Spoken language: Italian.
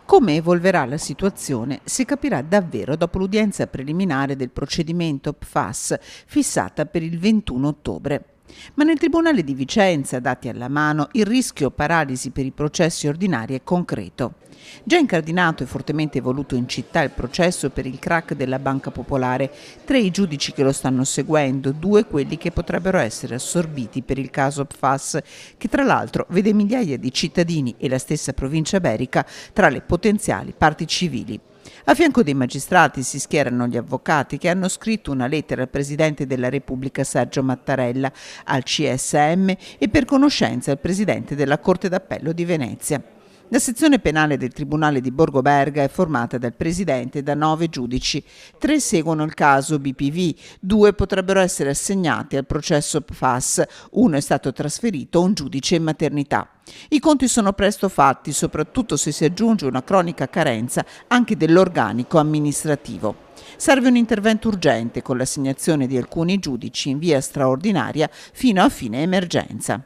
Come evolverà la situazione si capirà davvero dopo l'udienza preliminare del procedimento PFAS fissata per il 21 ottobre. Ma nel Tribunale di Vicenza, dati alla mano, il rischio paralisi per i processi ordinari è concreto. Già incardinato e fortemente voluto in città il processo per il crack della Banca Popolare, 3 i giudici che lo stanno seguendo, 2 quelli che potrebbero essere assorbiti per il caso PFAS, che tra l'altro vede migliaia di cittadini e la stessa provincia iberica tra le potenziali parti civili. A fianco dei magistrati si schierano gli avvocati che hanno scritto una lettera al Presidente della Repubblica Sergio Mattarella, al CSM e per conoscenza al Presidente della Corte d'Appello di Venezia. La sezione penale del Tribunale di Borgo Berga è formata dal Presidente e da 9 giudici. 3 seguono il caso BPV, 2 potrebbero essere assegnati al processo PFAS, 1 è stato trasferito a un giudice in maternità. I conti sono presto fatti, soprattutto se si aggiunge una cronica carenza anche dell'organico amministrativo. Serve un intervento urgente con l'assegnazione di alcuni giudici in via straordinaria fino a fine emergenza.